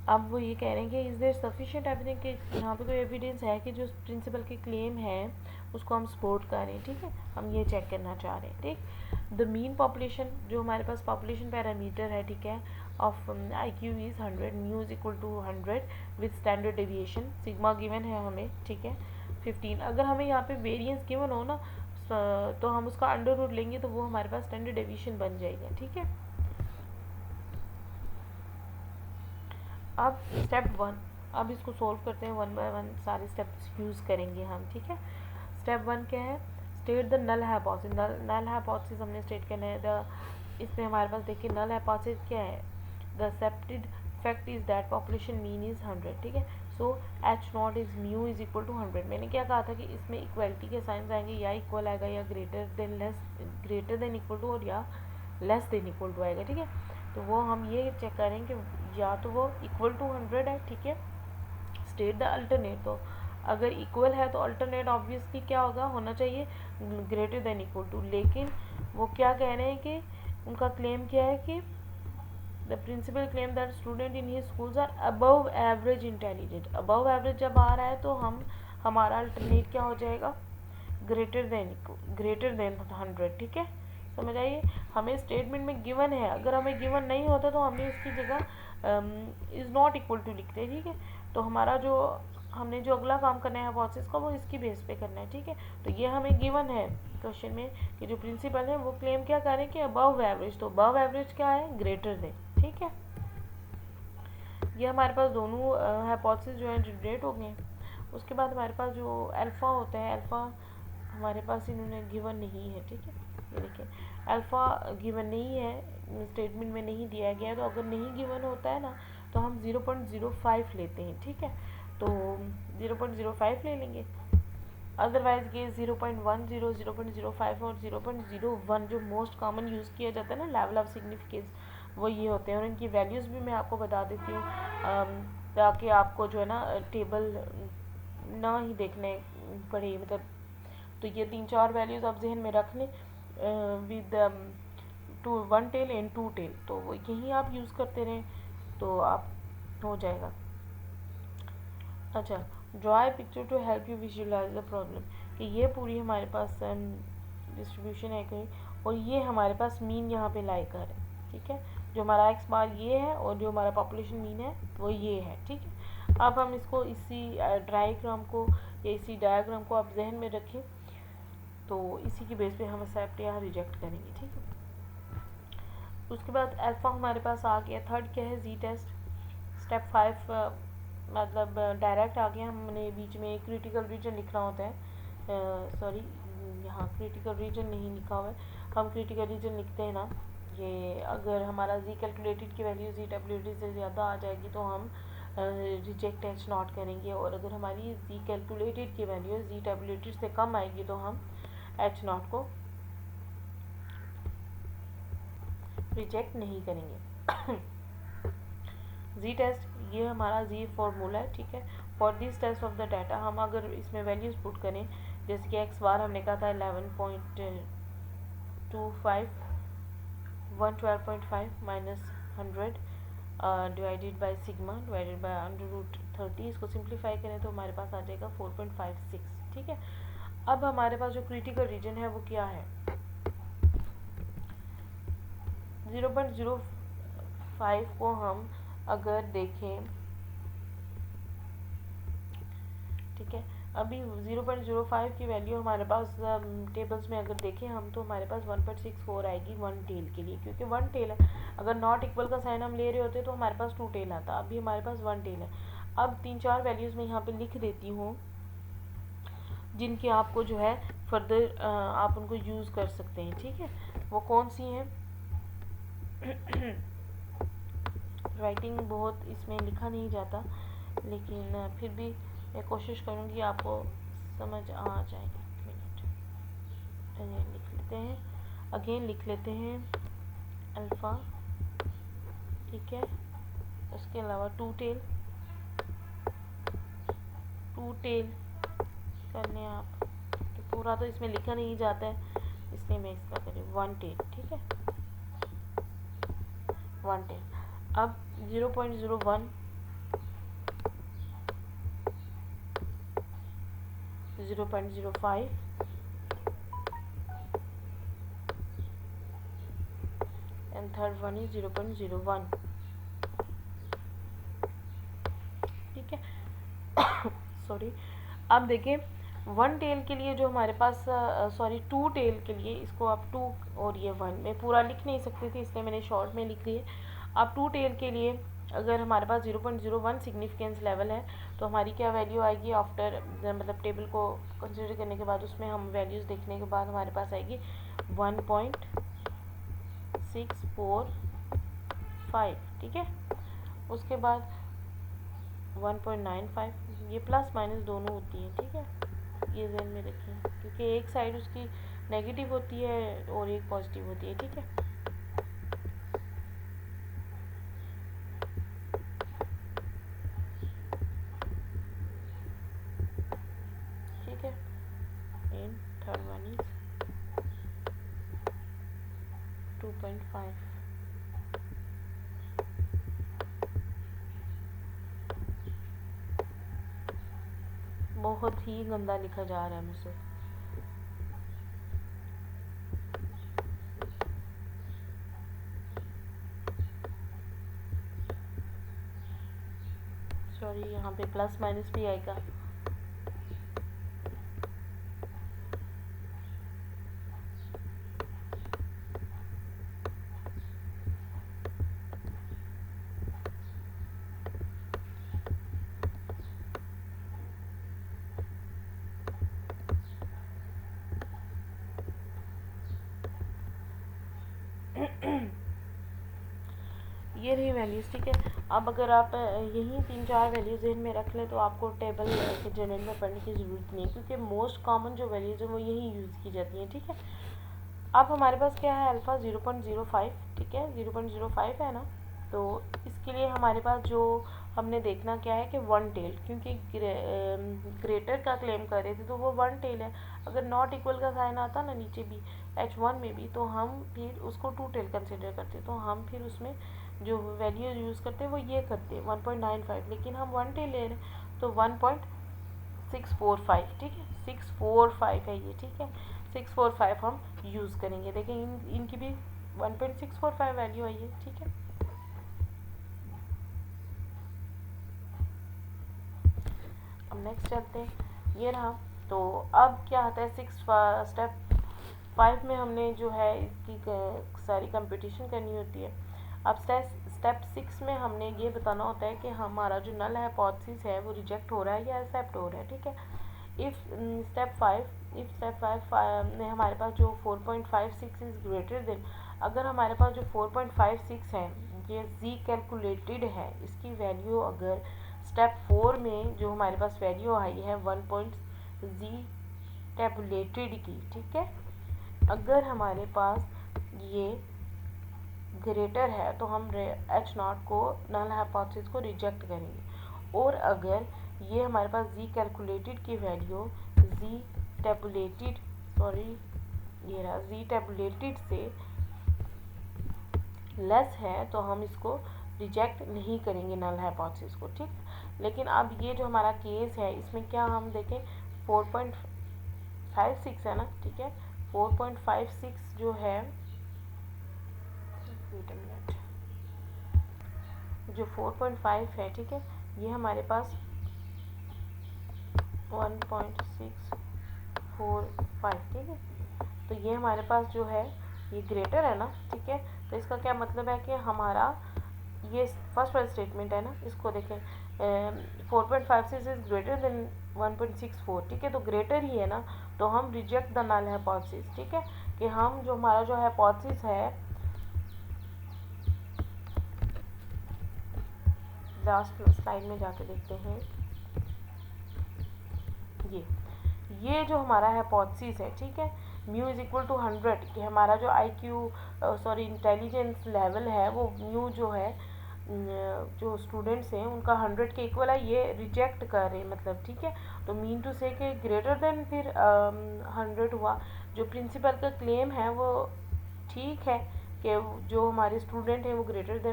अब वो ये कह रहे हैं कि इज़ देयर सफिशिएंट एविडेंस, कि यहाँ पे कोई एविडेंस है कि जो प्रिंसिपल के क्लेम है उसको हम सपोर्ट करें। ठीक है, हम ये चेक करना चाह रहे हैं। ठीक, द मीन पॉपुलेशन, जो हमारे पास पॉपुलेशन पैरामीटर है, ठीक है, of I Q is 100, mu is equal to 100 with standard deviation, sigma given है हमें, ठीक है, 15। अगर हमें यहाँ पे वेरिएंस गिवन हो ना तो हम उसका अंडर रूट लेंगे तो वो हमारे पास स्टैंडर्ड डेविएशन बन जाएगा। ठीक है, अब स्टेप 1, अब इसको सोल्व करते हैं 1 बाय 1, सारे स्टेप्स यूज़ करेंगे हम। ठीक है, स्टेप 1 क्या है, state the null hypothesis. Null hypothesis हमने स्टेट करना है। इसमें हमारे पास देखिए नल हाइपोथेसिस क्या है, the accepted fact is that population mean is 100। ठीक है, so H naught is mu is equal to 100। मैंने क्या कहा था कि इसमें इक्वलिटी के साइंस आएंगे, या इक्वल आएगा या ग्रेटर देन इक्वल टू, और या लेस देन इक्वल टू आएगा। ठीक है, तो वो हम ये चेक करेंगे या तो वो इक्वल टू 100 है। ठीक है, स्टेट द अल्टरनेट, तो अगर इक्वल है तो अल्टरनेट ऑब्वियसली क्या होगा, होना चाहिए ग्रेटर देन इक्वल टू। लेकिन वो क्या कह रहे हैं कि उनका क्लेम क्या है कि the principal claim that student in his schools are above average intelligent. Above average जब आ रहा है तो हमारा अल्टरनेट क्या हो जाएगा, ग्रेटर देन 100। ठीक है, समझ आइए, हमें स्टेटमेंट में गिवन है, अगर हमें गिवन नहीं होता तो हमने इसकी जगह इज़ नॉट इक्वल टू लिखते हैं। ठीक है, तो हमारा जो हमने जो अगला काम करना है हाइपोथेसिस का वो इसकी बेस पे करना है। ठीक है, तो ये हमें गिवन है क्वेश्चन में कि जो प्रिंसिपल है वो क्लेम क्या करें कि अबव एवरेज, तो अबव एवरेज क्या है, ग्रेटर देन। ठीक है, ये हमारे पास दोनों हाइपोथेसिस जो है जनरेट हो गए। उसके बाद हमारे पास जो अल्फ़ा होता है, अल्फ़ा हमारे पास इन्होंने गिवन नहीं है। ठीक है, ये देखिए अल्फ़ा गिवन नहीं है, स्टेटमेंट में नहीं दिया गया है, तो अगर नहीं गिवन होता है ना तो हम 0.05 लेते हैं। ठीक है, तो 0.05 ले लेंगे, अदरवाइज ये 0.10, 0.05 और 0.01 जो मोस्ट कॉमन यूज़ किया जाता है ना लेवल ऑफ सिग्निफिकेंस, वो ये होते हैं। और इनकी वैल्यूज़ भी मैं आपको बता देती हूँ ताकि आपको जो है ना टेबल ना ही देखने पड़े, मतलब तो ये 3-4 वैल्यूज़ आप जहन में रख लें विद 1 टेल एंड 2 टेल, तो वो यही आप यूज़ करते रहें तो आप हो जाएगा। अच्छा, draw a picture to help you visualise the problem, कि ये पूरी हमारे पास डिस्ट्रीब्यूशन है कहीं, और ये हमारे पास मीन यहाँ पे लाई कर है। ठीक है, जो हमारा एक्स बार ये है और जो हमारा पॉपुलेशन मीन है वो ये है। ठीक है, अब हम इसको इसी डायग्राम को या इसी डायग्राम को आप जहन में रखें, तो इसी की बेस पे हम एक्सेप्ट या रिजेक्ट करेंगे। ठीक है, उसके बाद अल्फ़ा हमारे पास आ गया। थर्ड क्या है, जी टेस्ट। स्टेप 5 मतलब डायरेक्ट आ गया, हमने बीच में क्रिटिकल रीजन लिखना होता है, सॉरी यहाँ क्रिटिकल रीजन नहीं लिखा हुआ है, हम क्रिटिकल रीजन लिखते हैं ना, ये अगर हमारा जी कैलकुलेटेड की वैल्यू जी टैबलेटेड से ज़्यादा आ जाएगी तो हम रिजेक्ट एच नॉट करेंगे, और अगर हमारी जी कैलकुलेटेड की वैल्यू जी टैबलेटेड से कम आएगी तो हम एच नॉट को रिजेक्ट नहीं करेंगे। जी टेस्ट ये हमारा जी फॉर्मूला है। ठीक है, for this test of the data हम अगर इसमें वैल्यूज पुट करें, जैसे कि एक्स बार हमने कहा था 11.25 112.5 minus 100 divided by sigma divided by √30, इसको सिंप्लीफाई करें तो हमारे पास आ जाएगा 4.56। ठीक है, अब हमारे पास जो क्रिटिकल रीजन है वो क्या है, 0.05 को हम अगर देखें, ठीक है, अभी 0.05 की वैल्यू हमारे पास टेबल्स में अगर देखें हम तो हमारे पास 1.64 आएगी 1 टेल के लिए, क्योंकि 1 टेल है। अगर नॉट इक्वल का साइन हम ले रहे होते तो हमारे पास 2 टेल आता, अभी हमारे पास 1 टेल है। अब 3-4 वैल्यूज़ मैं यहाँ पे लिख देती हूँ जिनकी आपको जो है फर्दर आप उनको यूज़ कर सकते हैं। ठीक है, वो कौन सी हैं, राइटिंग बहुत इसमें लिखा नहीं जाता, लेकिन फिर भी मैं कोशिश करूँगी आपको समझ आ जाएगी। मिनट अगेन लिख लेते हैं अल्फ़ा। ठीक है, उसके अलावा 2 टेल कर लें आप, तो पूरा तो इसमें लिखा नहीं जाता है इसलिए मैं इसका करूँ 1 टेल। ठीक है, 1 टेल। अब 0.01 0.05 and third one is 0.01. ठीक है सॉरी। अब देखें वन टेल के लिए जो हमारे पास टू टेल के लिए इसको आप 2 और ये 1 मैं पूरा लिख नहीं सकती थी, इसलिए मैंने शॉर्ट में लिख दिए। अब टू टेल के लिए अगर हमारे पास 0.01 सिग्निफिकेंस लेवल है तो हमारी क्या वैल्यू आएगी आफ्टर, मतलब टेबल को कंसिडर करने के बाद उसमें हम वैल्यूज़ देखने के बाद हमारे पास आएगी 1.645। ठीक है, उसके बाद 1.95, ये प्लस माइनस दोनों होती है। ठीक है, ये ध्यान में रखें क्योंकि एक साइड उसकी नेगेटिव होती है और एक पॉजिटिव होती है। ठीक है, ठीक है, एंड थर्ड वन इज 2.5। बहुत ही गंदा लिखा जा रहा है मुझसे। सॉरी, यहाँ पे प्लस माइनस भी आएगा। ये रही वैल्यूज़। ठीक है, अब अगर आप यही 3-4 वैल्यूज़ ज़हन में रख लें तो आपको टेबल के जनरल में पढ़ने की ज़रूरत नहीं है, क्योंकि मोस्ट कॉमन जो वैल्यूज़ हैं वो यही यूज़ की जाती हैं। ठीक है, अब हमारे पास क्या है, अल्फ़ा 0.05। ठीक है, 0.05 है ना, तो इसके लिए हमारे पास जो हमने देखना क्या है कि वन टेल, क्योंकि ग्रेटर का क्लेम कर रहे थे तो वो वन टेल है। अगर नॉट इक्वल का साइन आता ना नीचे भी H1 में भी, तो हम फिर उसको टू टेल कंसिडर करते, तो हम फिर उसमें जो वैल्यू यूज़ करते हैं वो ये करते हैं 1.95, लेकिन हम वन टेल ले रहे हैं तो 1.645। ठीक है, 645 है ये। ठीक है, 645 हम यूज़ करेंगे। देखें इनकी भी 1.645 वैल्यू आई है। ठीक है, अब नेक्स्ट चलते हैं, ये रहा। तो अब क्या आता है, स्टेप 5 में हमने जो है इसकी सारी कंपटीशन करनी होती है। अब स्टेप 6 में हमने ये बताना होता है कि हमारा जो नल हाइपोथेसिस है वो रिजेक्ट हो रहा है या एक्सेप्ट हो रहा है। ठीक है, इफ़ स्टेप 5 में हमारे पास जो 4.56 इज़ ग्रेटर देन, अगर हमारे पास जो 4.56 है ये जी कैलकुलेटेड है, इसकी वैल्यू अगर स्टेप 4 में जो हमारे पास वैल्यू आई है 1.जी टैबुलेटेड की। ठीक है, अगर हमारे पास ये ग्रेटर है तो हम H0 को नल हाइपोथेसिस को रिजेक्ट करेंगे, और अगर ये हमारे पास जी कैलकुलेटेड की वैल्यू जी टैबुलेटेड से लेस है तो हम इसको रिजेक्ट नहीं करेंगे नल हाइपोथेसिस को। ठीक, लेकिन अब ये जो हमारा केस है इसमें क्या हम देखें 4.56 है ना। ठीक है, 4.56 जो है, जो 4.5 है, ठीक है, ये हमारे पास 1.645। ठीक है, तो ये हमारे पास जो है ये ग्रेटर है ना। ठीक है, तो इसका क्या मतलब है कि हमारा ये फर्स्ट वाला स्टेटमेंट है ना, इसको देखें 4.56 इज ग्रेटर देन 1.64। ठीक है, तो ग्रेटर ही है ना, तो हम रिजेक्ट द नल हाइपोथेसिस। ठीक है, कि हम जो हमारा जो हाइपोथेसिस है, लास्ट स्लाइड में जाके देखते हैं, ये जो हमारा हाइपोथेसिस है, ठीक है, म्यू इज इक्वल टू 100, कि हमारा जो इंटेलिजेंस लेवल है वो म्यू जो है जो स्टूडेंट्स हैं उनका 100 के इक्वल है, ये रिजेक्ट कर रहे हैं मतलब। ठीक है, तो मीन टू से कि ग्रेटर देन फिर 100 हुआ। जो प्रिंसिपल का क्लेम है वो ठीक है कि जो हमारे स्टूडेंट हैं वो ग्रेटर देन